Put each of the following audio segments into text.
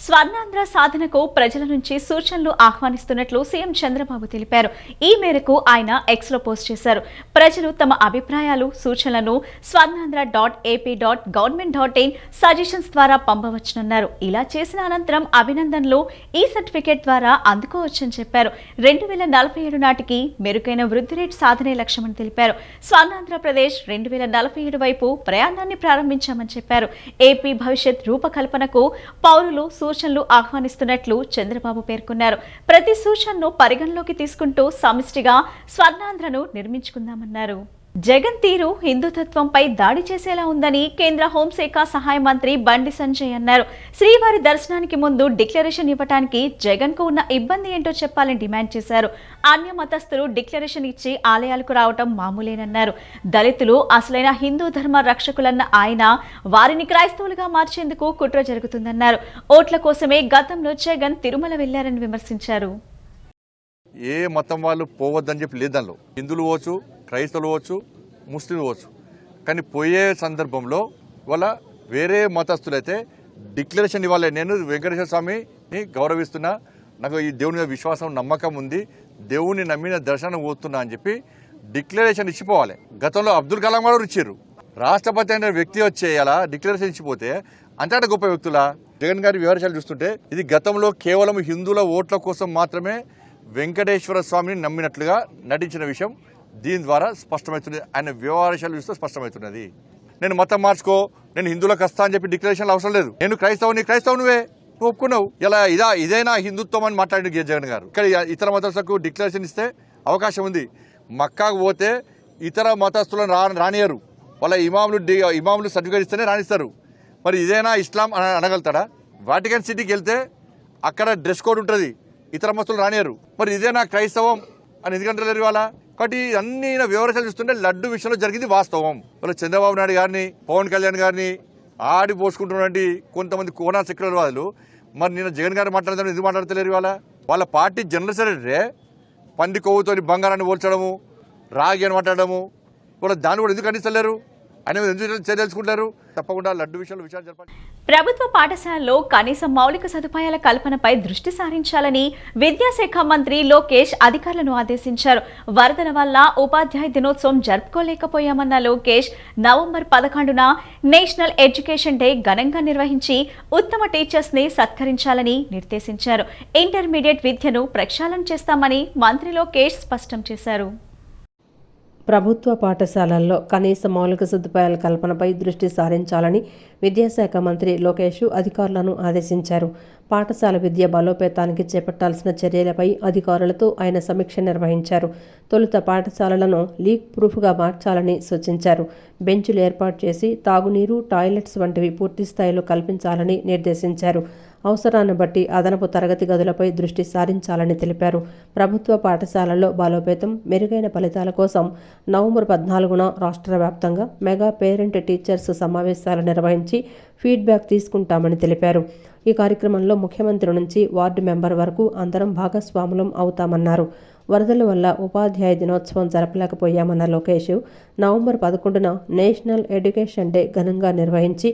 స్వర్ణాంధ్ర సాధనకు ప్రజల నుంచి సూచనలు ఆహ్వానిస్తున్నట్లు సీఎం చంద్రబాబు తెలిపారు. ఈ మేరకు ఆయన ఎక్స్లో పోస్ట్ చేశారు. ప్రజలు తమ అభిప్రాయాలు, సూచనలను swarnandhra.ap.government.in సజెషన్స్ ద్వారా పంపవచ్చునన్నారు. ఇలా చేసిన అనంతరం అభినందనలు ఈ సర్టిఫికేట్ ద్వారా అందుకోవచ్చని చెప్పారు. 2047 నాటికి మెరుగైన వృద్ధి రేటు సాధనే లక్ష్యమని తెలిపారు. స్వర్ణాంధ్రప్రదేశ్ 2047 వైపు ప్రయాణాన్ని ప్రారంభించామని చెప్పారు. ఏపీ భవిష్యత్ రూపకల్పనకు పౌరులు సూచనలు ఆహ్వానిస్తున్నట్లు చంద్రబాబు పేర్కొన్నారు. ప్రతి సూచనను పరిగణలోకి తీసుకుంటూ సమిష్టిగా స్వర్ణాంధ్రను నిర్మించుకుందామన్నారు. జగన్ తీరు హిందుత్వంపై దాడి చేసేలా ఉందని కేంద్ర హోంశాఖ సహాయ మంత్రి బండి సంజయ్ అన్నారు. శ్రీవారి దర్శనానికి ముందు డిక్లరేషన్ ఇవ్వడానికి జగన్ కు ఉన్న ఇబ్బంది ఏంటో చెప్పాలని డిమాండ్ చేశారు. అన్య మతస్థులు డిక్లరేషన్ ఇచ్చి ఆలయాలకు రావటం మామూలేనన్నారు. దళితులు అసలైన హిందూ ధర్మ రక్షకులన్న ఆయన వారిని క్రైస్తవులుగా మార్చేందుకు కుట్ర జరుగుతుందన్నారు. ఓట్ల కోసమే గతంలో జగన్ తిరుమల వెళ్లారని విమర్శించారు. ఏ మతం వాళ్ళు పోవద్దని చెప్పి లేదనలో హిందువులు పోవచ్చు, క్రైస్తవులు పోవచ్చు, ముస్లింలు పోవచ్చు. కానీ పోయే సందర్భంలో వాళ్ళ వేరే మతస్థులైతే డిక్లరేషన్ ఇవ్వాలి. నేను వెంకటేశ్వర స్వామిని గౌరవిస్తున్నా, నాకు ఈ దేవుని మీద విశ్వాసం నమ్మకం ఉంది, దేవుని నమ్మిన దర్శనం పోతున్నా అని చెప్పి డిక్లరేషన్ ఇచ్చిపోవాలి. గతంలో అబ్దుల్ కలాం గారు ఇచ్చారు. రాష్ట్రపతి అనే వ్యక్తి వచ్చేయాలా డిక్లరేషన్ ఇచ్చిపోతే అంతటా గొప్ప వ్యక్తుల జగన్ గారి వివరాలు చూస్తుంటే ఇది గతంలో కేవలం హిందువుల ఓట్ల కోసం మాత్రమే వెంకటేశ్వర స్వామిని నమ్మినట్లుగా నటించిన విషయం దీని ద్వారా స్పష్టమవుతుంది. ఆయన వ్యవహారాలు చూస్తే స్పష్టమవుతున్నది. నేను మతం మార్చుకో, నేను హిందువులకు వస్తా అని చెప్పి డిక్లరేషన్లు అవసరం లేదు. నేను క్రైస్తవునివే నువ్వు ఒప్పుకున్నావు. ఇలా ఇదైనా హిందుత్వం అని మాట్లాడి జగన్ గారు. ఇక్కడ ఇతర మతస్థులకు డిక్లరేషన్ ఇస్తే అవకాశం ఉంది. మక్కాకు పోతే ఇతర మతస్థులను రానియరు. వాళ్ళ ఇమాములు సర్టిఫికేట్ ఇస్తేనే రాణిస్తారు. మరి ఇదేనా ఇస్లాం అనగలుగుతాడా? వాటికన్ సిటీకి వెళ్తే అక్కడ డ్రెస్ కోడ్ ఉంటుంది, ఇతర మతస్థులు రానియరు. మరి ఇదేనా క్రైస్తవం అని ఎందుకంటే లేరు ఇవాళ. కాబట్టి అన్ని వివరాలు చూస్తుంటే లడ్డు విషయంలో జరిగింది వాస్తవం. వాళ్ళ చంద్రబాబు నాయుడు గారిని, పవన్ కళ్యాణ్ గారిని ఆడి పోసుకుంటున్నటువంటి కొంతమంది కోనా సెక్యులర్ వాదులు మరి నేను జగన్ గారు మాట్లాడతాను ఎందుకు మాట్లాడతలేరు ఇవాళ. వాళ్ళ పార్టీ జనరల్ సెక్రటరీ పంది కొవ్వుతో బంగారాన్ని పోల్చడము, రాగి అని మాట్లాడము, వాళ్ళ దాన్ని కూడా ఎందుకు ఖండిస్తలేరు? ఆయన ఎందుకు తెలుసుకుంటారు? తప్పకుండా లడ్డు విషయంలో విచారణ జరపాలి. ప్రభుత్వ పాఠశాలల్లో కనీస మౌలిక సదుపాయాల కల్పనపై దృష్టి సారించాలని విద్యాశాఖ మంత్రి లోకేష్ అధికారులను ఆదేశించారు. వరదల వల్ల ఉపాధ్యాయ దినోత్సవం జరుపుకోలేకపోయామన్న లోకేష్ నవంబర్ 11న నేషనల్ ఎడ్యుకేషన్ డే ఘనంగా నిర్వహించి ఉత్తమ టీచర్స్ ని సత్కరించాలని నిర్దేశించారు. ఇంటర్మీడియట్ విద్యను ప్రక్షాళన చేస్తామని మంత్రి లోకేష్ స్పష్టం చేశారు. ప్రభుత్వ పాఠశాలల్లో కనీస మౌలిక సదుపాయాల కల్పనపై దృష్టి సారించాలని విద్యాశాఖ మంత్రి లోకేష్ అధికారులను ఆదేశించారు. పాఠశాల విద్య బలోపేతానికి చేపట్టాల్సిన చర్యలపై అధికారులతో ఆయన సమీక్ష నిర్వహించారు. తొలుత పాఠశాలలను లీక్ ప్రూఫ్గా మార్చాలని సూచించారు. బెంచులు ఏర్పాటు చేసి తాగునీరు, టాయిలెట్స్ వంటివి పూర్తి స్థాయిలో కల్పించాలని నిర్దేశించారు. అవసరాన్ని బట్టి అదనపు తరగతి గదులపై దృష్టి సారించాలని తెలిపారు. ప్రభుత్వ పాఠశాలల్లో బలోపేతం, మెరుగైన ఫలితాల కోసం నవంబర్ 14న రాష్ట్ర వ్యాప్తంగా మెగా పేరెంట్ టీచర్స్ సమావేశాలు నిర్వహించి ఫీడ్బ్యాక్ తీసుకుంటామని తెలిపారు. ఈ కార్యక్రమంలో ముఖ్యమంత్రి నుంచి వార్డు మెంబర్ వరకు అందరం భాగస్వాములం అవుతామన్నారు. వరదల వల్ల ఉపాధ్యాయ దినోత్సవం జరపలేకపోయామన్న లోకేష్ నవంబర్ 11న నేషనల్ ఎడ్యుకేషన్ డే ఘనంగా నిర్వహించి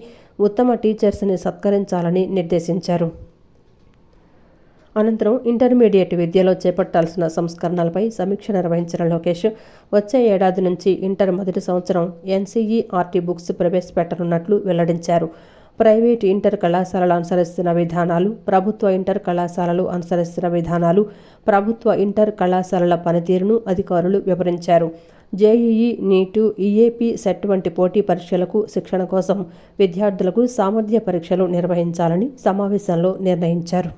ఉత్తమ టీచర్స్ని సత్కరించాలని నిర్దేశించారు. అనంతరం ఇంటర్మీడియట్ విద్యలో చేపట్టాల్సిన సంస్కరణలపై సమీక్ష నిర్వహించిన లోకేష్ వచ్చే ఏడాది నుంచి ఇంటర్ మొదటి సంవత్సరం ఎన్సీఈఆర్టీ బుక్స్ ప్రవేశపెట్టనున్నట్లు వెల్లడించారు. ప్రైవేటు ఇంటర్ కళాశాలలు అనుసరిస్తున్న విధానాలు, ప్రభుత్వ ఇంటర్ కళాశాలలు అనుసరిస్తున్న విధానాలు, ప్రభుత్వ ఇంటర్ కళాశాలల పనితీరును అధికారులు వివరించారు. జేఈఈ, నీటు, ఈఏపీ, సెట్ వంటి పోటీ పరీక్షలకు శిక్షణ కోసం విద్యార్థులకు సామర్థ్య పరీక్షలు నిర్వహించాలని సమావేశంలో నిర్ణయించారు.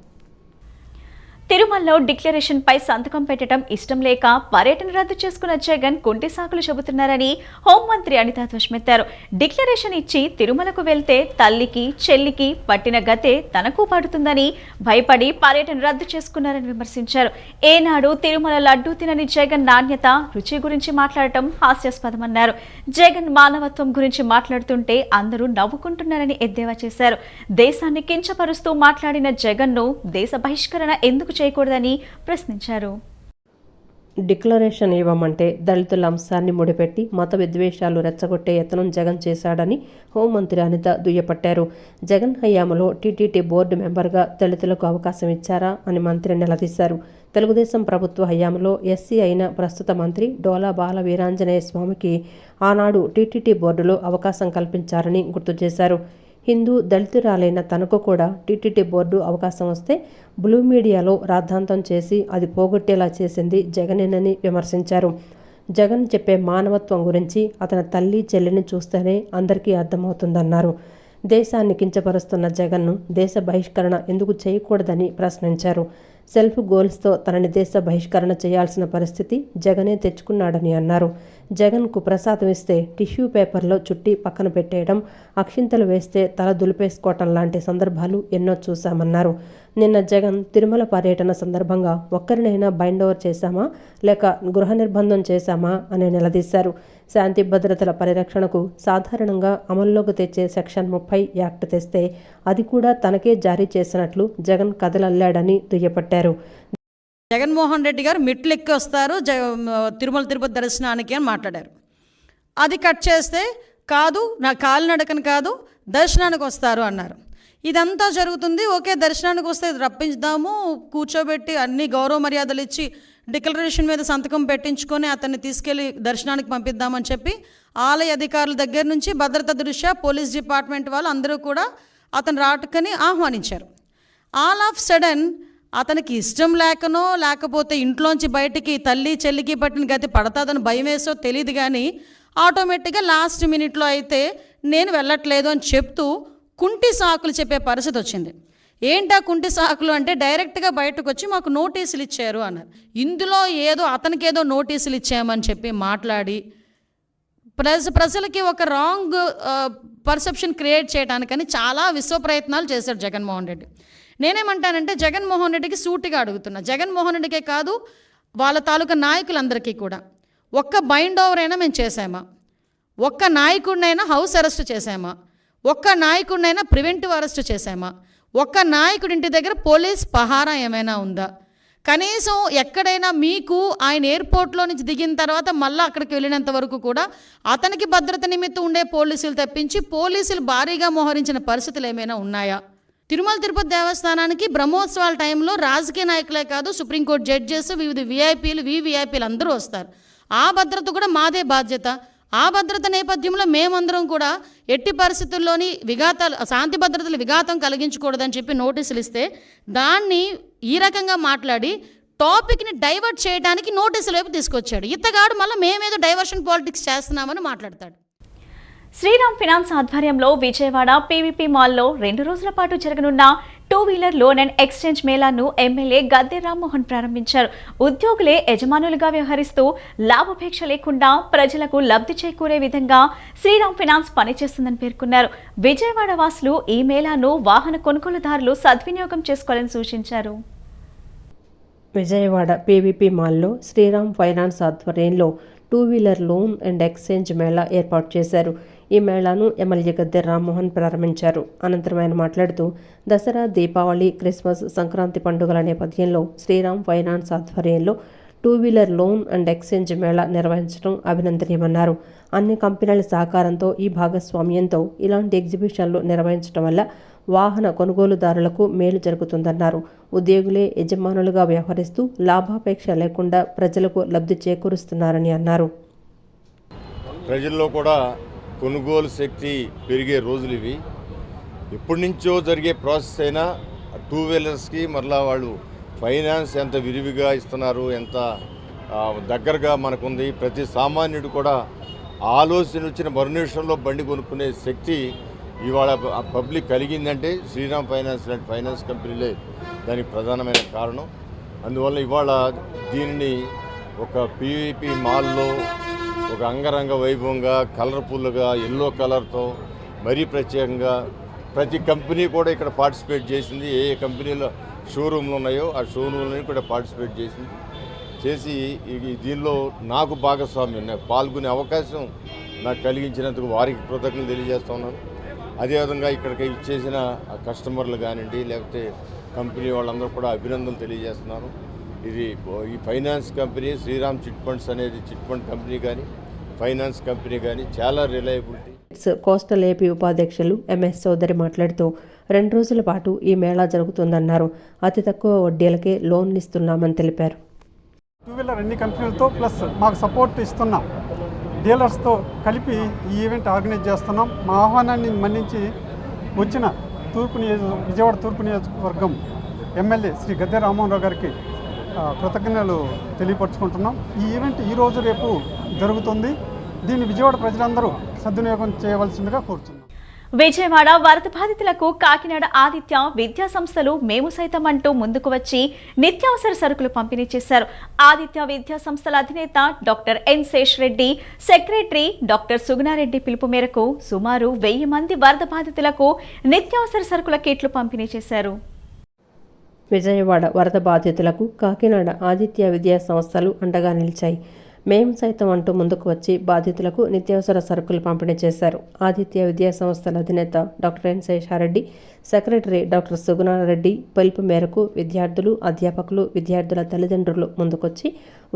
తిరుమలలో డిక్లరేషన్ పై సంతకం పెట్టడం ఇష్టం లేక పర్యటన రద్దు చేసుకున్న జగన్ కుంటి సాకులు చెబుతున్నారని హోంమంత్రి అనిత ధ్వజమెత్తారు. డిక్లరేషన్ ఇచ్చి తిరుమలకు వెళ్తే తల్లికి, చెల్లికి పట్టిన గతే తనకు పడుతుందని భయపడి పర్యటన రద్దు చేసుకున్నారని విమర్శించారు. ఏనాడు తిరుమల లడ్డూ తినని జగన్ నాణ్యత, రుచి గురించి మాట్లాడటం హాస్యాస్పదమన్నారు. జగన్ మానవత్వం గురించి మాట్లాడుతుంటే అందరూ నవ్వుకుంటున్నారని ఎద్దేవా చేశారు. దేశాన్ని కించపరుస్తూ మాట్లాడిన జగన్ను దేశ బహిష్కరణ ఎందుకు చేయకూడదని ప్రశ్నించారు. డిక్లరేషన్ ఇవ్వమంటే దళితుల అంశాన్ని ముడిపెట్టి మత విద్వేషాలు రెచ్చగొట్టే యత్నం జగన్ చేశాడని హోంమంత్రి అనిత దుయ్యపట్టారు. జగన్ హయాంలో టీటీడీ బోర్డు మెంబర్గా దళితులకు అవకాశం ఇచ్చారా అని మంత్రి నిలదీశారు. తెలుగుదేశం ప్రభుత్వ హయాంలో ఎస్సీ అయిన ప్రస్తుత మంత్రి డోలా బాల వీరాంజనేయ స్వామికి ఆనాడు టీటీడీ బోర్డులో అవకాశం కల్పించారని గుర్తు చేశారు. హిందూ దళితురాలైన తనకు కూడా టీటీడీ బోర్డు అవకాశం వస్తే బ్లూ మీడియాలో రాద్ధాంతం చేసి అది పోగొట్టేలా చేసింది జగనేనని విమర్శించారు. జగన్ చెప్పే మానవత్వం గురించి అతని తల్లి చెల్లిని చూస్తేనే అందరికీ అర్థమవుతుందన్నారు. దేశాన్ని కించపరుస్తున్న జగన్ను దేశ బహిష్కరణ ఎందుకు చేయకూడదని ప్రశ్నించారు. సెల్ఫ్ గోల్స్తో తనని దేశ బహిష్కరణ చేయాల్సిన పరిస్థితి జగనే తెచ్చుకున్నాడని అన్నారు. జగన్కు ప్రసాదం ఇస్తే టిష్యూ పేపర్లో చుట్టి పక్కన పెట్టేయడం, అక్షింతలు వేస్తే తల దులిపేసుకోవటం లాంటి సందర్భాలు ఎన్నో చూశామన్నారు. నిన్న జగన్ తిరుమల పర్యటన సందర్భంగా ఒక్కరినైనా బైండ్ ఓవర్ చేశామా లేక గృహ నిర్బంధం చేశామా అని నిలదీశారు. శాంతి భద్రతల పరిరక్షణకు సాధారణంగా అమల్లోకి తెచ్చే సెక్షన్ 30 యాక్ట్ తెస్తే అది కూడా తనకే జారీ చేసినట్లు జగన్ కథలల్లాడని దుయ్యపట్టారు. జగన్మోహన్ రెడ్డి గారు మెట్లు ఎక్కి వస్తారు తిరుపతి దర్శనానికి అని మాట్లాడారు. అది కట్ చేస్తే కాదు, నా కాలినడకని కాదు, దర్శనానికి వస్తారు అన్నారు. ఇదంతా జరుగుతుంది. ఓకే, దర్శనానికి వస్తే రప్పించుదాము, కూర్చోబెట్టి అన్ని గౌరవ మర్యాదలు ఇచ్చి డిక్లరేషన్ మీద సంతకం పెట్టించుకొని అతన్ని తీసుకెళ్ళి దర్శనానికి పంపిద్దామని చెప్పి ఆలయ అధికారుల దగ్గర నుంచి భద్రత దృష్ట్యా పోలీస్ డిపార్ట్మెంట్ వాళ్ళు అందరూ కూడా అతను రాటుకని ఆహ్వానించారు. ఆల్ ఆఫ్ సడన్ అతనికి ఇష్టం లేకనో లేకపోతే ఇంట్లోంచి బయటికి తల్లి చెల్లికి పట్టిన గతి పడతాదని భయం వేసో తెలియదు, కానీ ఆటోమేటిక్గా లాస్ట్ మినిట్లో అయితే నేను వెళ్ళట్లేదు అని చెప్తూ కుంటి సాకులు చెప్పే పరిస్థితి వచ్చింది. ఏంటా కుంటి సాకులు అంటే డైరెక్ట్గా బయటకు వచ్చి మాకు నోటీసులు ఇచ్చారు అన్నారు. ఇందులో ఏదో అతనికి ఏదో నోటీసులు ఇచ్చామని చెప్పి మాట్లాడి ప్రజలకి ఒక రాంగ్ పర్సెప్షన్ క్రియేట్ చేయడానికని చాలా విశ్వ ప్రయత్నాలు చేశాడు జగన్మోహన్ రెడ్డి. నేనేమంటానంటే జగన్మోహన్ రెడ్డికి సూటిగా అడుగుతున్నా, జగన్మోహన్ రెడ్డికే కాదు వాళ్ళ తాలూకా నాయకులందరికీ కూడా, ఒక్క బైండ్ ఓవర్ అయినా మేము చేసామా? ఒక్క నాయకుడినైనా హౌస్ అరెస్ట్ చేసామా? ఒక్క నాయకుడినైనా ప్రివెంటివ్ అరెస్ట్ చేసామా? ఒక్క నాయకుడి ఇంటి దగ్గర పోలీస్ పహారా ఏమైనా ఉందా? కనీసం ఎక్కడైనా మీకు ఆయన ఎయిర్పోర్ట్లో నుంచి దిగిన తర్వాత మళ్ళీ అక్కడికి వెళ్ళినంత వరకు కూడా అతనికి భద్రత నిమిత్తం ఉండే పోలీసులు తప్పించి పోలీసులు భారీగా మోహరించిన పరిస్థితులు ఏమైనా ఉన్నాయా? తిరుపతి దేవస్థానానికి బ్రహ్మోత్సవాల టైంలో రాజకీయ నాయకులే కాదు, సుప్రీంకోర్టు జడ్జెస్, వివిధ విఐపీలు అందరూ వస్తారు. ఆ భద్రత కూడా మాదే బాధ్యత. ఆ భద్రత నేపథ్యంలో మేమందరం కూడా ఎట్టి పరిస్థితుల్లోని శాంతి భద్రతలు విఘాతం కలిగించకూడదని చెప్పి నోటీసులు ఇస్తే దాన్ని ఈ రకంగా మాట్లాడి టాపిక్ని డైవర్ట్ చేయడానికి నోటీసుల వైపు తీసుకొచ్చాడు. ఇతగాడు మళ్ళీ మేమేదో డైవర్షన్ పాలిటిక్స్ చేస్తున్నామని మాట్లాడతాడు. శ్రీరామ్ ఫైనాన్స్ ఆధ్వర్యంలో విజయవాడ పీవీపీ మాల్లో 2 రోజుల పాటు జరగనున్న 2 వీలర్ లోన్ అండ్ ఎక్స్చేంజ్ మేళాను ఎమ్మెల్యే గద్దె రామ్మోహన్ ప్రారంభించారు. ఉద్యోగులే యజమానులుగా వ్యవహరిస్తూ లాభాపేక్ష లేకుండా ప్రజలకు లబ్ధి చేకూరే విధంగా శ్రీరామ్ ఫైనాన్స్ పనిచేస్తుందని పేర్కొన్నారు. విజయవాడ వాసులు ఈ మేళాను వాహన కొనుగోలుదారులు సద్వినియోగం చేసుకోవాలని సూచించారు. విజయవాడ పీవీపీ మాల్లో శ్రీరామ్ ఫైనాన్స్ ఆధ్వర్యంలో 2 wheeler loan and exchange Mela ఏర్పాటు చేశారు. ఈ మేళాను ఎమ్మెల్యే గద్దె రామ్మోహన్ ప్రారంభించారు. అనంతరం ఆయన మాట్లాడుతూ దసరా, దీపావళి, క్రిస్మస్, సంక్రాంతి పండుగల నేపథ్యంలో శ్రీరామ్ ఫైనాన్స్ ఆధ్వర్యంలో 2 wheeler loan and exchange Mela నిర్వహించడం అభినందనీయమన్నారు. అన్ని కంపెనీల సహకారంతో ఈ భాగస్వామ్యంతో ఇలాంటి ఎగ్జిబిషన్లు నిర్వహించడం వల్ల వాహన కొనుగోలుదారులకు మేలు జరుగుతుందన్నారు. ఉద్యోగులే యజమానులుగా వ్యవహరిస్తూ లాభాపేక్ష లేకుండా ప్రజలకు లబ్ధి చేకూరుస్తున్నారని అన్నారు. ప్రజల్లో కూడా కొనుగోలు శక్తి పెరిగే రోజులు ఇవి. ఎప్పటి నుంచో జరిగే ప్రాసెస్ అయినా 2 వీలర్స్కి మరలా వాళ్ళు ఫైనాన్స్ ఎంత విరివిగా ఇస్తున్నారు, ఎంత దగ్గరగా మనకుంది. ప్రతి సామాన్యుడు కూడా ఆలోచన వచ్చిన మరు నిమిషంలో బండి కొనుక్కునే శక్తి ఇవాళ పబ్లిక్ కలిగిందంటే శ్రీరామ్ ఫైనాన్స్ లాంటి ఫైనాన్స్ కంపెనీలే దానికి ప్రధానమైన కారణం. అందువల్ల ఇవాళ దీనిని ఒక పీవీపీ మాల్లో ఒక అంగరంగ వైభవంగా, కలర్ఫుల్గా, ఎల్లో కలర్తో మరీ ప్రత్యేకంగా ప్రతి కంపెనీ కూడా ఇక్కడ పార్టిసిపేట్ చేసింది. ఏ ఏ కంపెనీలో షోరూమ్లు ఉన్నాయో ఆ షోరూమ్లని కూడా పార్టిసిపేట్ చేసి దీనిలో నాకు భాగస్వామ్యం, పాల్గొనే అవకాశం నాకు కలిగించినందుకు వారికి కృతజ్ఞతలు తెలియజేస్తా ఉన్నాను. అదేవిధంగా ఇక్కడికి ఇచ్చేసిన కస్టమర్లు కానివ్వండి, లేకపోతే కంపెనీ వాళ్ళందరూ కూడా అభినందనలు తెలియజేస్తున్నారు. ఇది ఈ finance company Shriram chit funds అనేది చిట్ ఫండ్ కంపెనీ కానీ ఫైనాన్స్ కంపెనీ కానీ చాలా రిలయబిలిటీ. కోస్టల్ ఏపీ ఉపాధ్యక్షులు ఎంఎస్ చౌదరి మాట్లాడుతూ 2 రోజుల పాటు ఈ మేళా జరుగుతుందన్నారు. అతి తక్కువ వడ్డీలకే లోన్లు ఇస్తున్నామని తెలిపారు. 2 వీలర్ అన్ని కంపెనీలతో ప్లస్ మాకు సపోర్ట్ ఇస్తున్న డీలర్స్తో కలిపి ఈ ఈవెంట్ ఆర్గనైజ్ చేస్తున్నాం. మా ఆహ్వానాన్ని మన్నించి వచ్చిన విజయవాడ తూర్పు నియోజకవర్గం ఎమ్మెల్యే శ్రీ గద్దె రామ్మోహన్ రావు గారికి కృతజ్ఞతలు తెలియపరుచుకుంటున్నాం. ఈ ఈవెంట్ ఈరోజు రేపు జరుగుతుంది. దీన్ని విజయవాడ ప్రజలందరూ సద్వినియోగం చేయవలసిందిగా కోరుతున్నాం. విజయవాడ వరద బాధితులకు కాకినాడ ఆదిత్య విద్యా సంస్థలు మేము సైతం అంటూ ముందుకు వచ్చి నిత్యావసర సరుకులు పంపిణీ చేశారు. ఆదిత్య విద్యా సంస్థల అధినేత doctor N Seshareddy, secretary doctor Sugunareddy పిలుపు మేరకు సుమారు 1000 మంది వరద బాధితులకు నిత్యావసర సరుకుల కిట్లు పంపిణీ చేశారు. విజయవాడ వరద బాధితులకు కాకినాడ ఆదిత్య విద్యా సంస్థలు అండగా నిలిచాయి. మేము సైతం అంటూ ముందుకు వచ్చి బాధితులకు నిత్యావసర సరుకులు పంపిణీ చేశారు. ఆదిత్య విద్యా సంస్థల అధినేత doctor N Seshareddy, secretary doctor Sugunareddy పిలుపు మేరకు విద్యార్థులు, అధ్యాపకులు, విద్యార్థుల తల్లిదండ్రులు ముందుకొచ్చి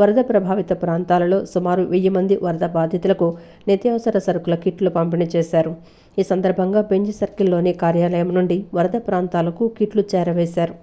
వరద ప్రభావిత ప్రాంతాలలో సుమారు 1000 మంది వరద బాధితులకు నిత్యావసర సరుకుల కిట్లు పంపిణీ చేశారు. ఈ సందర్భంగా బెంజ్ సర్కిల్లోని కార్యాలయం నుండి వరద ప్రాంతాలకు కిట్లు చేరవేశారు.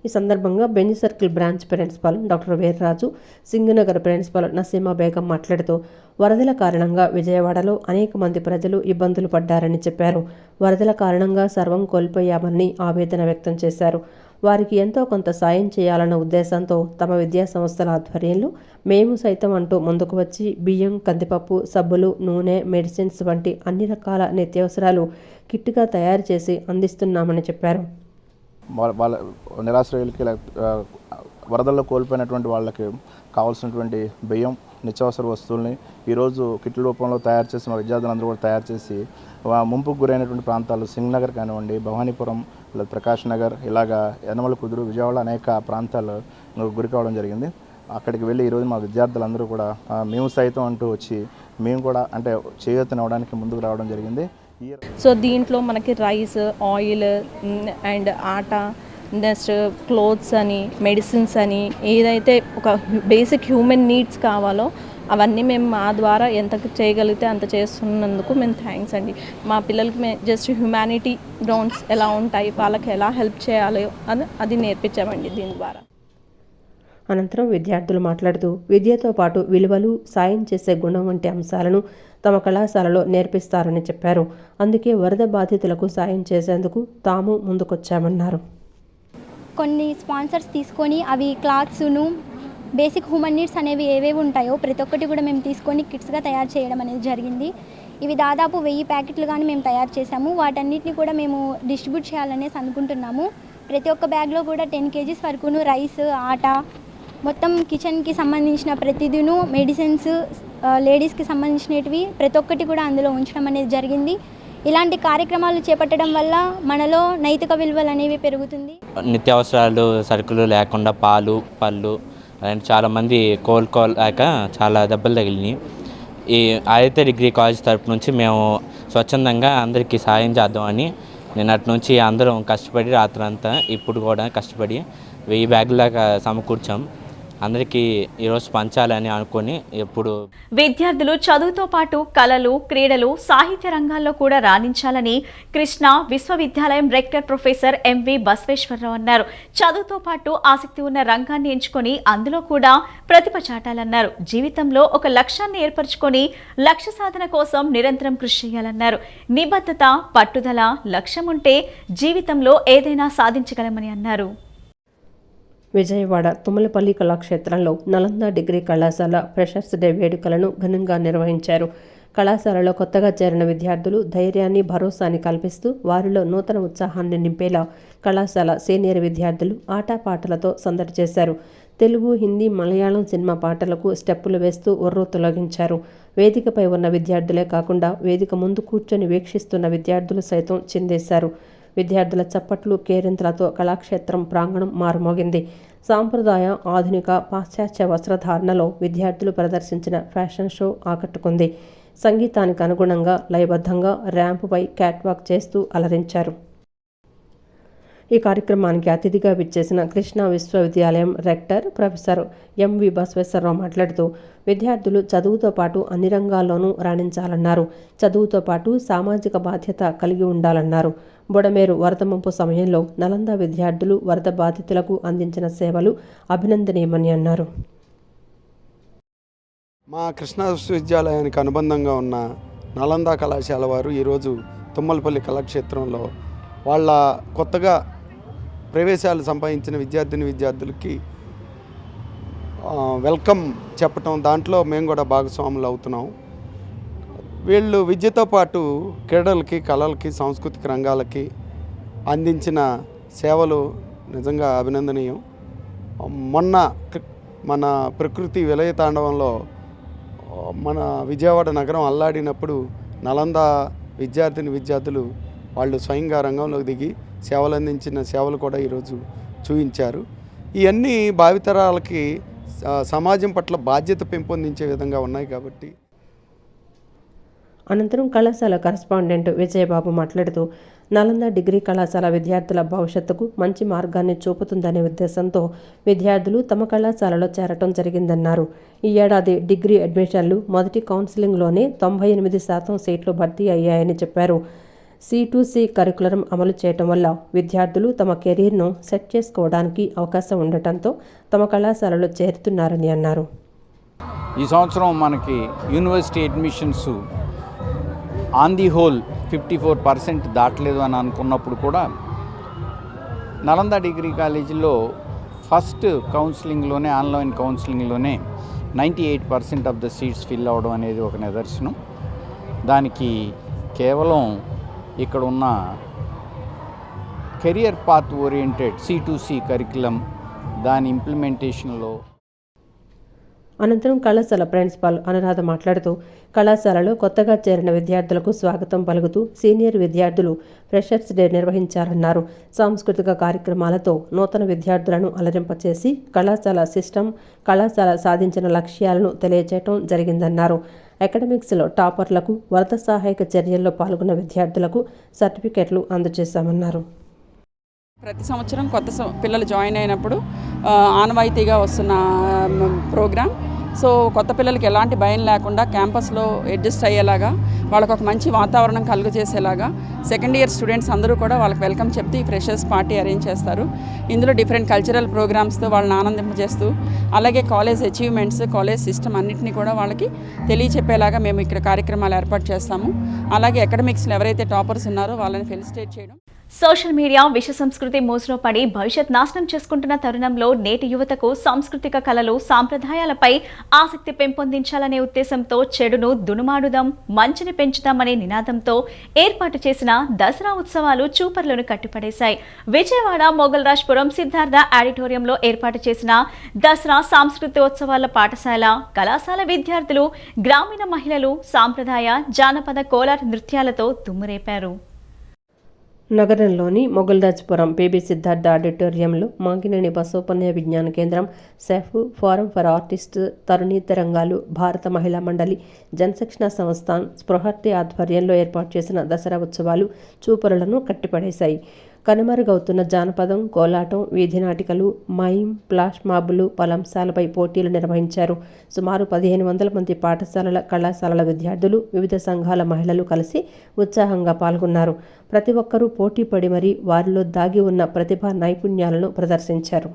ఈ సందర్భంగా Benz circle branch principal doctor Veerraju, Singhnagar principal Naseema Begum మాట్లాడుతూ వరదల కారణంగా విజయవాడలో అనేక మంది ప్రజలు ఇబ్బందులు పడ్డారని చెప్పారు. వరదల కారణంగా సర్వం కోల్పోయామని ఆవేదన వ్యక్తం చేశారు. వారికి ఎంతో కొంత సాయం చేయాలన్న ఉద్దేశంతో తమ విద్యా సంస్థల ఆధ్వర్యంలో మేము సైతం అంటూ ముందుకు వచ్చి బియ్యం, కందిపప్పు, సబ్బులు, నూనె, మెడిసిన్స్ వంటి అన్ని రకాల నిత్యావసరాలు కిట్గా తయారు చేసి అందిస్తున్నామని చెప్పారు. వాళ్ళ నిరాశ్రయులకి వరదల్లో కోల్పోయినటువంటి వాళ్ళకి కావాల్సినటువంటి బియ్యం, నిత్యావసర వస్తువుల్ని ఈరోజు కిట్ల రూపంలో తయారు చేసి మా విద్యార్థులందరూ కూడా తయారు చేసి ముంపుకు గురైనటువంటి ప్రాంతాలు సింగనగర్ కానివ్వండి, భవానీపురం, ప్రకాష్ నగర్, ఇలాగా యనమల కుదురు, విజయవాడ అనేక ప్రాంతాలు గురి కావడం జరిగింది. అక్కడికి వెళ్ళి ఈరోజు మా విద్యార్థులందరూ కూడా మేము సైతం అంటూ వచ్చి మేము కూడా అంటే చేయూతనివ్వడానికి ముందుకు రావడం జరిగింది. సో దీంట్లో మనకి rice, oil and atta, next clothes అని, మెడిసిన్స్ అని, ఏదైతే ఒక బేసిక్ హ్యూమన్ నీడ్స్ కావాలో అవన్నీ మేము మా ద్వారా ఎంత చేయగలిగితే అంత చేస్తున్నందుకు మేము థ్యాంక్స్ అండి. మా పిల్లలకి మేము జస్ట్ హ్యుమానిటీ గ్రౌండ్స్ ఎలా ఉంటాయి, వాళ్ళకి ఎలా హెల్ప్ చేయాలో అది నేర్పించామండి దీని ద్వారా. అనంతరం విద్యార్థులు మాట్లాడుతూ విద్యతో పాటు విలువలు, సాయం చేసే గుణం వంటి అంశాలను తమ కళాశాలలో నేర్పిస్తారని చెప్పారు. అందుకే వరద బాధితులకు సాయం చేసేందుకు తాము ముందుకొచ్చామన్నారు. కొన్ని స్పాన్సర్స్ తీసుకొని అవి క్లాత్స్ను, బేసిక్ హ్యూమన్ నీడ్స్ అనేవి ఏవేవి ఉంటాయో ప్రతి ఒక్కటి కూడా మేము తీసుకొని కిట్స్గా తయారు చేయడం అనేది జరిగింది. ఇవి దాదాపు 1000 ప్యాకెట్లు కానీ మేము తయారు చేసాము. వాటన్నిటిని కూడా మేము డిస్ట్రిబ్యూట్ చేయాలనేసి అనుకుంటున్నాము. ప్రతి ఒక్క బ్యాగ్లో కూడా 10 kgs వరకును రైస్, ఆటా, మొత్తం కిచెన్కి సంబంధించిన ప్రతిదీను, మెడిసిన్స్, లేడీస్కి సంబంధించినవి ప్రతి ఒక్కటి కూడా అందులో ఉంచడం అనేది జరిగింది. ఇలాంటి కార్యక్రమాలు చేపట్టడం వల్ల మనలో నైతిక విలువలు అనేవి పెరుగుతుంది. నిత్యావసరాలు సరుకులు లేకుండా పాలు, పళ్ళు అలాంటి చాలామంది కోలుకోలేక చాలా దెబ్బలు తగిలినాయి. ఈ ఆదిత్య డిగ్రీ కాలేజ్ తరపు నుంచి మేము స్వచ్ఛందంగా అందరికీ సాయం చేద్దామని నిన్నటి నుంచి అందరం కష్టపడి రాత్రంతా ఇప్పుడు కూడా కష్టపడి 1000 బ్యాగుల దాకా సమకూర్చాం. అందరికీ ఈరోజు పంచాలని అనుకుని ఎప్పుడు విద్యార్థులు చదువుతో పాటు కళలు, క్రీడలు, సాహిత్య రంగాల్లో కూడా రాణించాలని కృష్ణా విశ్వవిద్యాలయం రెక్టర్ ప్రొఫెసర్ ఎంవి బసవేశ్వరరావు అన్నారు. చదువుతో పాటు ఆసక్తి ఉన్న రంగాన్ని ఎంచుకొని అందులో కూడా ప్రతిభ చాటాలన్నారు. జీవితంలో ఒక లక్ష్యాన్ని ఏర్పరచుకొని లక్ష్య సాధన కోసం నిరంతరం కృషి చేయాలన్నారు. నిబద్ధత, పట్టుదల, లక్ష్యం ఉంటే జీవితంలో ఏదైనా సాధించగలమని అన్నారు. విజయవాడ తుమ్మలపల్లి కళాక్షేత్రంలో నలంద డిగ్రీ కళాశాల ఫ్రెషర్స్ డే వేడుకలను ఘనంగా నిర్వహించారు. కళాశాలలో కొత్తగా చేరిన విద్యార్థులు ధైర్యాన్ని, భరోసాని కల్పిస్తూ వారిలో నూతన ఉత్సాహాన్ని నింపేలా కళాశాల సీనియర్ విద్యార్థులు ఆటపాటలతో సందడి చేశారు. తెలుగు, హిందీ, మలయాళం సినిమా పాటలకు స్టెప్పులు వేస్తూ ఒర్రూ తొలగించారు. వేదికపై ఉన్న విద్యార్థులే కాకుండా వేదిక ముందు కూర్చొని వీక్షిస్తున్న విద్యార్థులు సైతం చిందేశారు. విద్యార్థుల చప్పట్లు, కేరింతలతో కళాక్షేత్రం ప్రాంగణం మారుమోగింది. సాంప్రదాయ, ఆధునిక, పాశ్చాత్య వస్త్రధారణలో విద్యార్థులు ప్రదర్శించిన ఫ్యాషన్ షో ఆకట్టుకుంది. సంగీతానికి అనుగుణంగా లయబద్ధంగా ర్యాంపుపై క్యాట్వాక్ చేస్తూ అలరించారు. ఈ కార్యక్రమానికి అతిథిగా విచ్చేసిన కృష్ణా విశ్వవిద్యాలయం రెక్టర్ ప్రొఫెసర్ ఎంవి బసవేశ్వరరావు మాట్లాడుతూ విద్యార్థులు చదువుతో పాటు అన్ని రంగాల్లోనూ రాణించాలన్నారు. చదువుతో పాటు సామాజిక బాధ్యత కలిగి ఉండాలన్నారు. బుడమేరు వరద ముంపు సమయంలో నలంద విద్యార్థులు వరద బాధితులకు అందించిన సేవలు అభినందనీయమని అన్నారు. మా కృష్ణా విశ్వవిద్యాలయానికి అనుబంధంగా ఉన్న నలంద కళాశాల వారు ఈరోజు తుమ్మలపల్లి కళాక్షేత్రంలో వాళ్ళ కొత్తగా ప్రవేశాలు సంపాదించిన విద్యార్థులకి వెల్కమ్ చెప్పటం, దాంట్లో మేము కూడా భాగస్వాములు అవుతున్నాం. వీళ్ళు విద్యతో పాటు క్రీడలకి, కళలకి, సాంస్కృతిక రంగాలకి అందించిన సేవలు నిజంగా అభినందనీయం. మొన్న మన ప్రకృతి విలయ తాండవంలో మన విజయవాడ నగరం అల్లాడినప్పుడు నలంద విద్యార్థులు వాళ్ళు స్వయంగా రంగంలోకి దిగి సేవలు అందించిన సేవలు కూడా ఈరోజు చూపించారు. ఇవన్నీ భావితరాలకి సమాజం పట్ల బాధ్యత పెంపొందించే విధంగా ఉన్నాయి. కాబట్టి అనంతరం కళాశాల కరస్పాండెంట్ విజయబాబు మాట్లాడుతూ నలంద డిగ్రీ కళాశాల విద్యార్థుల భవిష్యత్తుకు మంచి మార్గాన్ని చూపుతుందనే ఉద్దేశంతో విద్యార్థులు తమ కళాశాలలో చేరటం జరిగిందన్నారు. ఈ ఏడాది డిగ్రీ అడ్మిషన్లు మొదటి కౌన్సిలింగ్లోనే 98% సీట్లు భర్తీ అయ్యాయని చెప్పారు. C2C కరికులం అమలు చేయటం వల్ల విద్యార్థులు తమ కెరీర్ను సెట్ చేసుకోవడానికి అవకాశం ఉండటంతో తమ కళాశాలలో చేరుతున్నారని అన్నారు. ఈ సంవత్సరం మనకి university admissions on the whole 54% దాటలేదు అని అనుకున్నప్పుడు కూడా నలంద డిగ్రీ కాలేజీలో ఫస్ట్ కౌన్సిలింగ్లోనే, ఆన్లైన్ కౌన్సిలింగ్లోనే 98% ఆఫ్ ద సీట్స్ ఫిల్ అవ్వడం అనేది ఒక నిదర్శనం. దానికి కేవలం ఇక్కడ ఉన్న career path oriented C2C curriculum దాని ఇంప్లిమెంటేషన్లో. అనంతరం కళాశాల ప్రిన్సిపాల్ అనురాధ మాట్లాడుతూ కళాశాలలో కొత్తగా చేరిన విద్యార్థులకు స్వాగతం పలుకుతూ సీనియర్ విద్యార్థులు ఫ్రెషర్స్ డే నిర్వహించారన్నారు. సాంస్కృతిక కార్యక్రమాలతో నూతన విద్యార్థులను అలరింపచేసి కళాశాల సాధించిన లక్ష్యాలను తెలియజేయటం జరిగిందన్నారు. అకాడమిక్స్లో టాపర్లకు, వరద సహాయక చర్యల్లో పాల్గొన్న విద్యార్థులకు సర్టిఫికెట్లు అందజేశామన్నారు. ప్రతి సంవత్సరం పిల్లలు జాయిన్ అయినప్పుడు ఆనవాయితీగా వస్తున్న ప్రోగ్రామ్. సో కొత్త పిల్లలకి ఎలాంటి భయం లేకుండా క్యాంపస్లో అడ్జస్ట్ అయ్యేలాగా, వాళ్ళకు ఒక మంచి వాతావరణం కలుగజేసేలాగా సెకండ్ ఇయర్ స్టూడెంట్స్ అందరూ కూడా వాళ్ళకి వెల్కమ్ చెప్తూ ఈ ఫ్రెషర్స్ పార్టీ అరేంజ్ చేస్తారు. ఇందులో డిఫరెంట్ కల్చరల్ ప్రోగ్రామ్స్తో వాళ్ళని ఆనందింపజేస్తూ, అలాగే కాలేజ్ అచీవ్మెంట్స్, కాలేజ్ సిస్టమ్ అన్నింటినీ కూడా వాళ్ళకి తెలియచెప్పేలాగా మేము ఇక్కడ కార్యక్రమాలు ఏర్పాటు చేస్తాము. అలాగే అకాడమిక్స్లో ఎవరైతే టాపర్స్ ఉన్నారో వాళ్ళని ఫెలిసిటేట్ చేయడం. సోషల్ మీడియా విష సంస్కృతి మోసులో పడి భవిష్యత్ నాశనం చేసుకుంటున్న తరుణంలో నేటి యువతకు సాంస్కృతిక కళలు, సాంప్రదాయాలపై ఆసక్తి పెంపొందించాలనే ఉద్దేశంతో చెడును దునుమాడుదాం, మంచిని పెంచుదామనే నినాదంతో ఏర్పాటు చేసిన దసరా ఉత్సవాలు చూపర్లను కట్టిపడేశాయి. విజయవాడ మొగల్రాజ్పురం సిద్ధార్థ ఆడిటోరియంలో ఏర్పాటు చేసిన దసరా సాంస్కృతికోత్సవాల పాఠశాల, కళాశాల విద్యార్థులు, గ్రామీణ మహిళలు సాంప్రదాయ జానపద కోలాట నృత్యాలతో దుమ్మురేపారు. నగరంలోని మొగల్రాజ్పురం పిబి సిద్ధార్థ ఆడిటోరియంలో మాంగినేని బసోపన్య విజ్ఞాన కేంద్రం, సెఫ్, ఫోరం ఫర్ ఆర్టిస్ట్, తరుణీ తరంగాలు, భారత మహిళా మండలి, జనశిక్షణ సంస్థాన్, స్పృహర్తి ఆధ్వర్యంలో ఏర్పాటు చేసిన దసరా ఉత్సవాలు చూపరులను కట్టిపడేశాయి. కనుమరుగవుతున్న జానపదం, కోలాటం, వీధి నాటికలు, మైమ్, ఫ్లాష్ మాబులు పలంశాలపై పోటీలు నిర్వహించారు. సుమారు 1500 మంది పాఠశాలల, కళాశాలల విద్యార్థులు, వివిధ సంఘాల మహిళలు కలిసి ఉత్సాహంగా పాల్గొన్నారు. ప్రతి ఒక్కరూ పోటీ పడి మరీ వారిలో దాగి ఉన్న ప్రతిభా నైపుణ్యాలను ప్రదర్శించారు.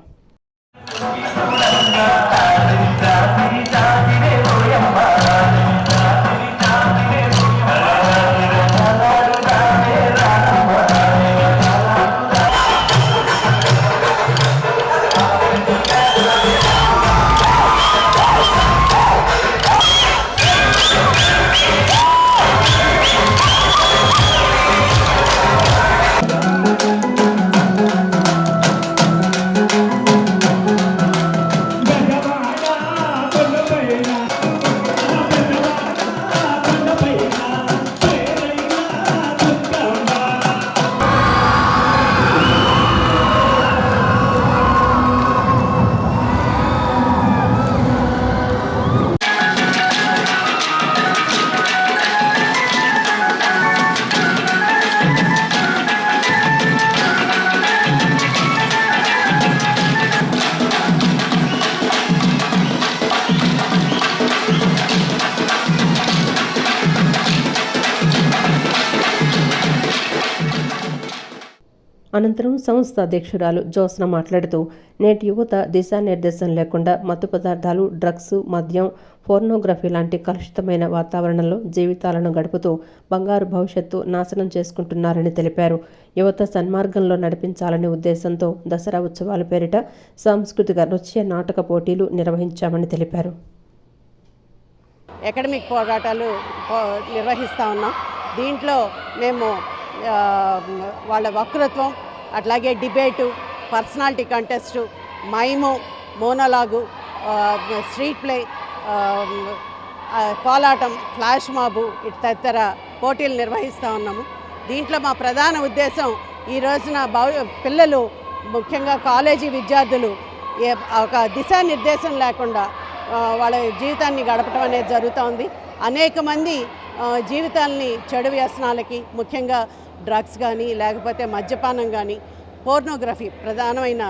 అనంతరం సంస్థ అధ్యక్షురాలు జ్యోత్స్న మాట్లాడుతూ నేటి యువత దిశానిర్దేశం లేకుండా మత్తు పదార్థాలు, డ్రగ్స్, మద్యం, పోర్నోగ్రఫీ లాంటి కలుషితమైన వాతావరణంలో జీవితాలను గడుపుతూ బంగారు భవిష్యత్తు నాశనం చేసుకుంటున్నారని తెలిపారు. యువత సన్మార్గంలో నడిపించాలనే ఉద్దేశంతో దసరా ఉత్సవాల పేరిట సాంస్కృతిక నృత్య నాటక పోటీలు నిర్వహించామని తెలిపారు. అకాడమిక్ పోరాటాలు నిర్వహిస్తూ ఉన్నాం. దీంట్లో మేము వాళ్ళ వక్తృత్వం, అట్లాగే debate, personality contest, mime, monologue, street play, కోలాటం, ఫ్లాష్ మాబు తదితర పోటీలు నిర్వహిస్తూ ఉన్నాము. దీంట్లో మా ప్రధాన ఉద్దేశం ఈ రోజున పిల్లలు, ముఖ్యంగా కాలేజీ విద్యార్థులు ఒక దిశానిర్దేశం లేకుండా వాళ్ళ జీవితాన్ని గడపడం అనేది జరుగుతోంది. అనేక మంది జీవితాలని చెడు వ్యసనాలకి, ముఖ్యంగా డ్రగ్స్ కానీ లేకపోతే మద్యపానం కానీ, పోర్నోగ్రఫీ ప్రధానమైన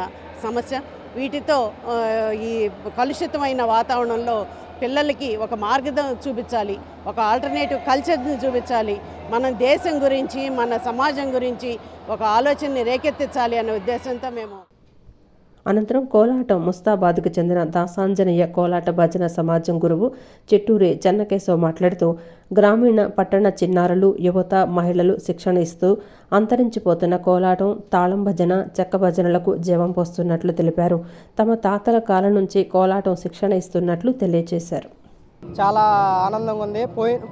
సమస్య. వీటితో ఈ కలుషితమైన వాతావరణంలో పిల్లలకి ఒక మార్గం చూపించాలి, ఒక ఆల్టర్నేటివ్ కల్చర్ని చూపించాలి, మన దేశం గురించి, మన సమాజం గురించి ఒక ఆలోచనని రేకెత్తించాలి అనే ఉద్దేశంతో మేము. అనంతరం కోలాటం ముస్తాబాద్కు చెందిన దాసాంజనేయ కోలాట భజన సమాజం గురువు చిట్టూరి చెన్నకేశవ్ మాట్లాడుతూ గ్రామీణ పట్టణ చిన్నారులు, యువత, మహిళలు శిక్షణ ఇస్తూ అంతరించిపోతున్న కోలాటం, తాళం భజన, చెక్క భజనలకు జీవం పోస్తున్నట్లు తెలిపారు. తమ తాతల కాలం నుంచి కోలాటం శిక్షణ ఇస్తున్నట్లు తెలియజేశారు. చాలా ఆనందంగా ఉంది.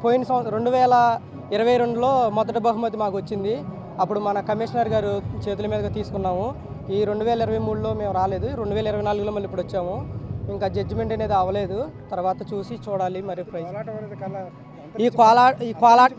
పోయిన సంవత్సరం 2022లో మొదటి బహుమతి మాకు వచ్చింది. అప్పుడు మన కమిషనర్ గారు చేతుల మీదుగా తీసుకున్నాము. ఈ 2023లో మేము రాలేదు, 2024లో మళ్ళీ ఇప్పుడు వచ్చాము. ఇంకా జడ్జిమెంట్ అనేది అవ్వలేదు, తర్వాత చూసి చూడాలి. మరి ఈ కోలాట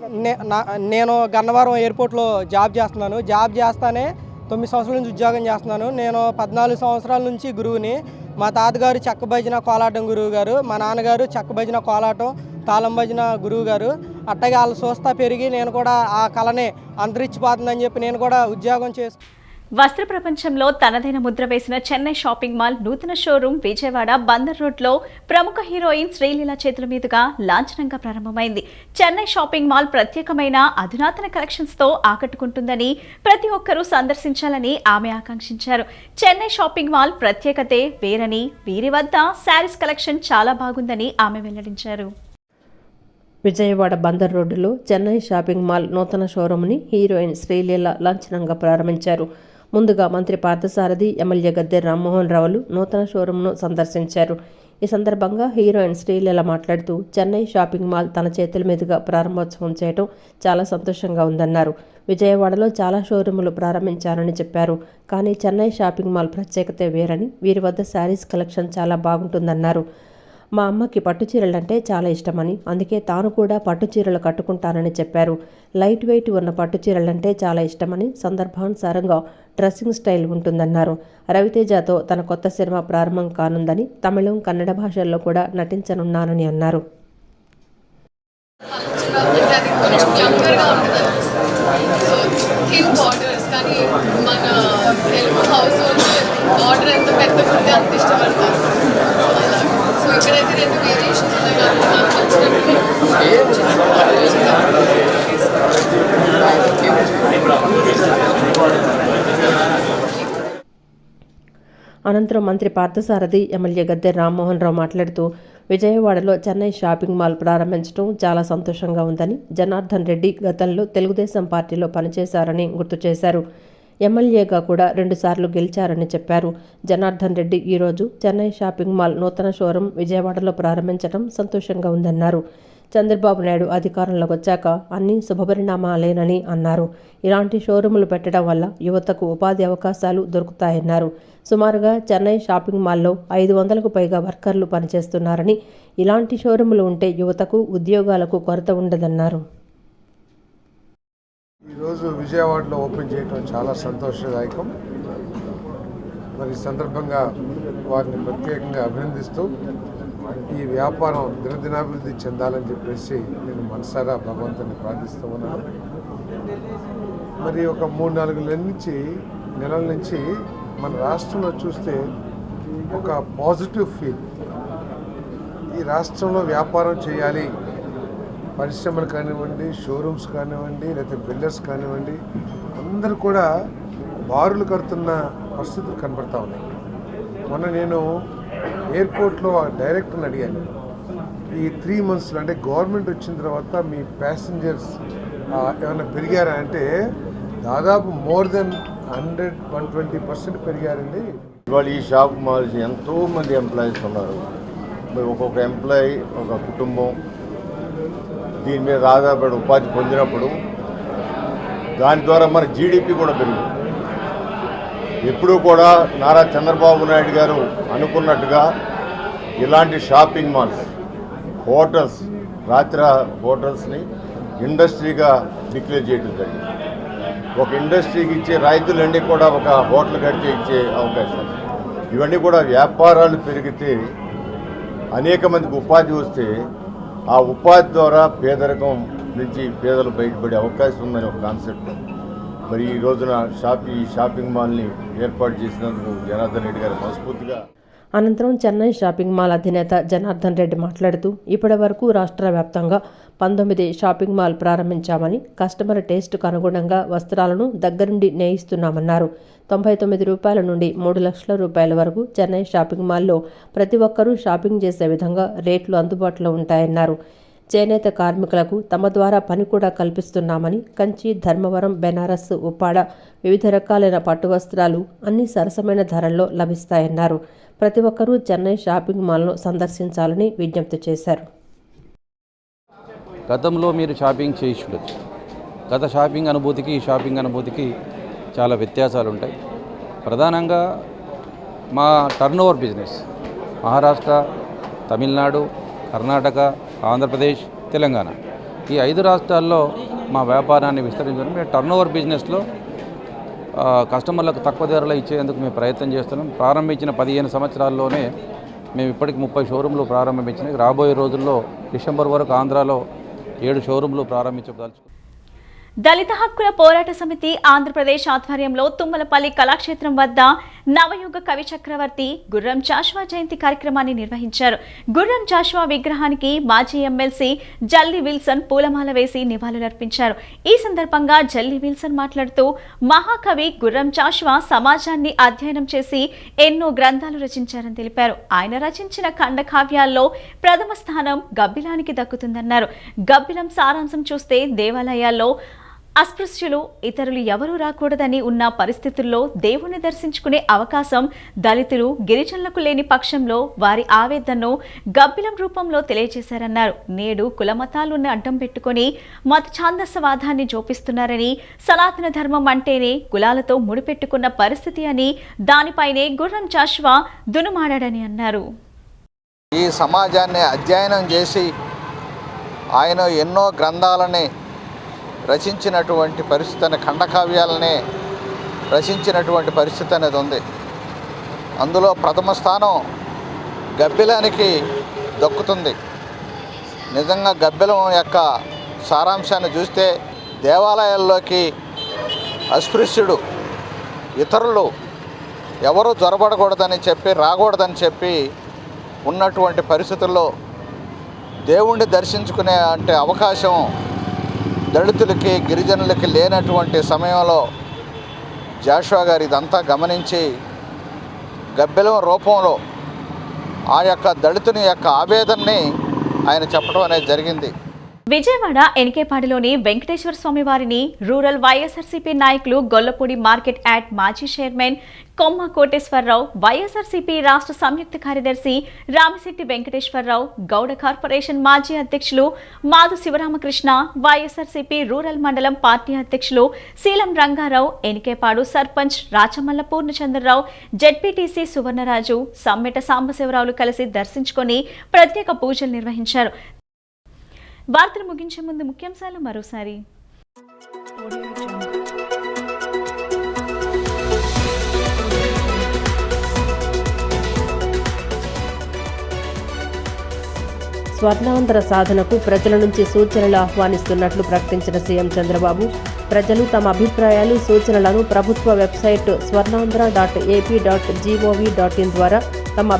నేను గన్నవరం ఎయిర్పోర్ట్లో జాబ్ చేస్తున్నాను. జాబ్ చేస్తానే 9 సంవత్సరాల నుంచి ఉద్యోగం చేస్తున్నాను. నేను 14 సంవత్సరాల నుంచి గురువుని. మా తాతగారు చెక్క భజన కోలాటం గురువు గారు, మా నాన్నగారు చెక్క భజన కోలాటం తాళం భజన గురువు గారు. అట్టగా వాళ్ళు చూస్తా పెరిగి నేను కూడా ఆ కళనే అంతరించిపోతుందని చెప్పి నేను కూడా ఉద్యోగం వస్త్ర ప్రపంచంలో తనదైన ముద్ర వేసిన చెన్నై షాపింగ్ మాల్ నూతన షోరూం విజయవాడ బందర్ రోడ్లో ప్రముఖ హీరోయిన్ శ్రీలీల చేతుల మీదుగా లాంఛనంగా ప్రారంభమైంది. చెన్నై షాపింగ్ మాల్ ప్రత్యేకమైన అధునాతన కలెక్షన్స్తో ఆకట్టుకుంటుందని, ప్రతి ఒక్కరూ సందర్శించాలని ఆమె ఆకాంక్షించారు. చెన్నై షాపింగ్ మాల్ ప్రత్యేకతే వేరని, వీరి వద్ద శారీస్ కలెక్షన్ చాలా బాగుందని ఆమె వెల్లడించారు. విజయవాడ బందర్ రోడ్డులో చెన్నై షాపింగ్ మాల్ నూతన షోరూంని హీరోయిన్ శ్రీలీల లాంఛనంగా ప్రారంభించారు. ముందుగా మంత్రి పార్థసారథి, ఎమ్మెల్యే గద్దె రామ్మోహన్ రావులు నూతన షోరూంను సందర్శించారు. ఈ సందర్భంగా హీరోయిన్ శ్రీలీల మాట్లాడుతూ చెన్నై షాపింగ్ మాల్ తన చేతుల మీదుగా ప్రారంభోత్సవం చేయడం చాలా సంతోషంగా ఉందన్నారు. విజయవాడలో చాలా షోరూములు ప్రారంభించారని చెప్పారు. కానీ చెన్నై షాపింగ్ మాల్ ప్రత్యేకత వేరని, వీరి వద్ద శారీస్ కలెక్షన్ చాలా బాగుంటుందన్నారు. మా అమ్మకి పట్టుచీరలంటే చాలా ఇష్టమని, అందుకే తాను కూడా పట్టుచీరలు కట్టుకుంటానని చెప్పారు. లైట్ వెయిట్ ఉన్న పట్టుచీరలంటే చాలా ఇష్టమని, సందర్భానుసారంగా డ్రెస్సింగ్ స్టైల్ ఉంటుందన్నారు. రవితేజతో తన కొత్త సినిమా ప్రారంభం కానుందని, తమిళం, కన్నడ భాషల్లో కూడా నటించనున్నానని అన్నారు. అనంతరం మంత్రి పార్థసారథి, ఎమ్మెల్యే గద్దె రామ్మోహన్ రావు మాట్లాడుతూ విజయవాడలో చెన్నై షాపింగ్ మాల్ ప్రారంభించడం చాలా సంతోషంగా ఉందని, జనార్దన్ రెడ్డి గతంలో తెలుగుదేశం పార్టీలో పనిచేశారని గుర్తు చేశారు. ఎమ్మెల్యేగా కూడా 2 సార్లు గెలిచారని చెప్పారు. జనార్దన్ రెడ్డి ఈరోజు చెన్నై షాపింగ్ మాల్ నూతన షోరూం విజయవాడలో ప్రారంభించడం సంతోషంగా ఉందన్నారు. చంద్రబాబు నాయుడు అధికారంలోకి వచ్చాక అన్ని శుభపరిణామాలేనని అన్నారు. ఇలాంటి షోరూములు పెట్టడం వల్ల యువతకు ఉపాధి అవకాశాలు దొరుకుతాయన్నారు. సుమారుగా చెన్నై షాపింగ్ మాల్లో 500కు పైగా వర్కర్లు పనిచేస్తున్నారని, ఇలాంటి షోరూములు ఉంటే యువతకు ఉద్యోగాలకు కొరత ఉండదన్నారు. ఈరోజు విజయవాడలో ఓపెన్ చేయడం చాలా సంతోషదాయకం. మరి సందర్భంగా వారిని ప్రత్యేకంగా అభినందిస్తూ ఈ వ్యాపారం దినదినాభివృద్ధి చెందాలని చెప్పేసి నేను మనసారా భగవంతుని ప్రార్థిస్తూ ఉన్నాను. మరి ఒక 3-4 నెలల నుంచి మన రాష్ట్రంలో చూస్తే ఒక పాజిటివ్ ఫీల్, ఈ రాష్ట్రంలో వ్యాపారం చేయాలి, పరిశ్రమలు కానివ్వండి, షోరూమ్స్ కానివ్వండి, లేకపోతే బిల్డర్స్ కానివ్వండి, అందరూ కూడా బారులు కడుతున్న పరిస్థితులు కనబడతా ఉన్నాయి. మొన్న నేను ఎయిర్పోర్ట్లో డైరెక్టర్ని అడిగాను, ఈ 3 monthsలో అంటే గవర్నమెంట్ వచ్చిన తర్వాత మీ ప్యాసింజర్స్ ఏమైనా పెరిగారా అంటే దాదాపు మోర్ దెన్ 120% పెరిగారండి. ఇవాళ ఈ షాప్ మాల్స్ ఎంతోమంది ఎంప్లాయీస్ ఉన్నారు. మరి ఒక్కొక్క ఎంప్లాయీ ఒక కుటుంబం దీని మీద ఆధారపడి ఉపాధి పొందినప్పుడు దాని ద్వారా మన జీడిపి కూడా పెరుగుతుంది. ఎప్పుడూ కూడా నారా చంద్రబాబు నాయుడు గారు అనుకున్నట్టుగా ఇలాంటి షాపింగ్ మాల్స్, హోటల్స్, రాత్రి హోటల్స్ని ఇండస్ట్రీగా డిక్లేర్ చేయడం జరిగింది. ఒక ఇండస్ట్రీకి ఇచ్చే రైతులన్నీ కూడా ఒక హోటల్ కడితే ఇచ్చే అవకాశం. ఇవన్నీ కూడా వ్యాపారాలు పెరిగితే అనేక మందికి ఉపాధి వస్తే ఆ ఉపాధి ద్వారా పేదరికం నుంచి పేదలు బయటపడే అవకాశం ఉందని ఒక కాన్సెప్ట్. మరి ఈ రోజున ఈ షాపింగ్ మాల్ని ఏర్పాటు చేసినందుకు జనార్దన్ రెడ్డి గారు మనస్ఫూర్తిగా. అనంతరం చెన్నై షాపింగ్ మాల్ అధినేత జనార్దన్ రెడ్డి మాట్లాడుతూ ఇప్పటి వరకు రాష్ట్ర వ్యాప్తంగా 19 షాపింగ్ మాల్ ప్రారంభించామని, కస్టమర్ టేస్టుకు అనుగుణంగా వస్త్రాలను దగ్గరుండి నేయిస్తున్నామన్నారు. 99 రూపాయల నుండి 3 లక్షల రూపాయల వరకు చెన్నై షాపింగ్ మాల్లో ప్రతి ఒక్కరూ షాపింగ్ చేసే విధంగా రేట్లు అందుబాటులో ఉంటాయన్నారు. చేనేత కార్మికులకు తమ ద్వారా పని కూడా కల్పిస్తున్నామని, కంచి, ధర్మవరం, బెనారస్, ఉప్పాడ వివిధ రకాలైన పట్టు వస్త్రాలు అన్ని సరసమైన ధరల్లో లభిస్తాయన్నారు. ప్రతి ఒక్కరూ చెన్నై షాపింగ్ మాల్ను సందర్శించాలని విజ్ఞప్తి చేశారు. గతంలో మీరు షాపింగ్ చేసి ఉండొచ్చు. గత షాపింగ్ అనుభూతికి ఈ షాపింగ్ అనుభూతికి చాలా వ్యత్యాసాలు ఉంటాయి. ప్రధానంగా మా టర్నోవర్ బిజినెస్ మహారాష్ట్ర, తమిళనాడు, కర్ణాటక, ఆంధ్రప్రదేశ్, తెలంగాణ ఈ 5 రాష్ట్రాల్లో మా వ్యాపారాన్ని విస్తరించడం. మేము టర్నోవర్ బిజినెస్లో కస్టమర్లకు తక్కువ ధరలో ఇచ్చేందుకు మేము ప్రయత్నం చేస్తున్నాం. ప్రారంభించిన 15 సంవత్సరాల్లోనే మేము ఇప్పటికి 30 షోరూంలు ప్రారంభించినాయి. రాబోయే రోజుల్లో డిసెంబర్ వరకు ఆంధ్రాలో 7 షోరూంలు ప్రారంభించదలుచుకున్నాం. దళిత హక్కుల పోరాట సమితి ఆంధ్రప్రదేశ్ ఆధ్వర్యంలో తుమ్మలపల్లి కళాక్షేత్రం వద్ద నవయుగ కవి చక్రవర్తి గుర్రం జాషువా జయంతి కార్యక్రమాన్ని నిర్వహించారు. గుర్రం జాషువా విగ్రహానికి మాజీ ఎమ్మెల్సీ జల్లి విల్సన్ పూలమాల వేసి నివాళులర్పించారు. ఈ సందర్భంగా జల్లి విల్సన్ మాట్లాడుతూ మహాకవి గుర్రం జాషువా సమాజాన్ని అధ్యయనం చేసి ఎన్నో గ్రంథాలు రచించారని తెలిపారు. ఆయన రచించిన ఖండకావ్యాల్లో ప్రథమ స్థానం గబ్బిలానికి దక్కుతుందన్నారు. గబ్బిలం సారాంశం చూస్తే దేవాలయాల్లో అస్పృశ్యులు, ఇతరులు ఎవరూ రాకూడదని ఉన్న పరిస్థితుల్లో దేవుణ్ణి దర్శించుకునే అవకాశం దళితులు, గిరిజనులకు లేని పక్షంలో వారి ఆవేదనను గబ్బిలం రూపంలో తెలియజేశారన్నారు. నేడు కులమతాలను అడ్డం పెట్టుకుని మత ఛాందసవాదాన్ని జోపిస్తున్నారని, సనాతన ధర్మం అంటేనే కులాలతో ముడిపెట్టుకున్న పరిస్థితి అని, దానిపైనే గుర్రం జాషువా దునుమాడాడని అన్నారు. ఈ సమాజాన్ని అధ్యయనం చేసి ఆయన ఎన్నో గ్రంథాలని రచించినటువంటి పరిస్థితి, ఖండకావ్యాలనే రచించినటువంటి పరిస్థితి అనేది ఉంది. అందులో ప్రథమ స్థానం గబ్బిలానికి దక్కుతుంది. నిజంగా గబ్బిలం యొక్క సారాంశాన్ని చూస్తే దేవాలయాల్లోకి అస్పృశ్యుడు, ఇతరులు ఎవరు జొరబడకూడదని చెప్పి, రాకూడదని చెప్పి ఉన్నటువంటి పరిస్థితుల్లో దేవుణ్ణి దర్శించుకునే అంటే అవకాశం దళితులకి, గిరిజనులకి లేనటువంటి సమయంలో జాషువా గారు ఇదంతా గమనించి గబ్బిలం రూపంలో ఆ యొక్క దళితుని యొక్క ఆవేదనని ఆయన చెప్పడం అనేది జరిగింది. విజయవాడ ఎనికేపాడులోని వెంకటేశ్వర స్వామి వారిని రూరల్ వైఎస్ఆర్సీపీ నాయకులు గొల్లపూడి మార్కెట్ యార్డ్ మాజీ చైర్మన్ కొమ్మ కోటేశ్వరరావు, వైఎస్ఆర్సీపీ రాష్ట్ర సంయుక్త కార్యదర్శి రామిశెట్టి వెంకటేశ్వరరావు, గౌడ కార్పొరేషన్ మాజీ అధ్యక్షులు మాధు శివరామకృష్ణ, వైఎస్ఆర్సీపీ రూరల్ మండలం పార్టీ అధ్యక్షులు శీలం రంగారావు, ఎనికేపాడు సర్పంచ్ రాచమల్ల పూర్ణచంద్రరావు, జెడ్పీటీసీ సువర్ణరాజు, సమ్మెట సాంబశివరావులు కలిసి దర్శించుకొని ప్రత్యేక పూజలు నిర్వహించారు. వార్తలు ముగించే ముందు ముఖ్యాంశాలు మరోసారి. స్వర్ణాంధ్ర సాధనకు ప్రజల నుంచి సూచనలు ఆహ్వానిస్తున్నట్లు ప్రకటించిన సీఎం చంద్రబాబు, ప్రజలు తమ అభిప్రాయాలు, సూచనలను ప్రభుత్వ వెబ్సైట్ swarnandhra.ap.gov.in ద్వారా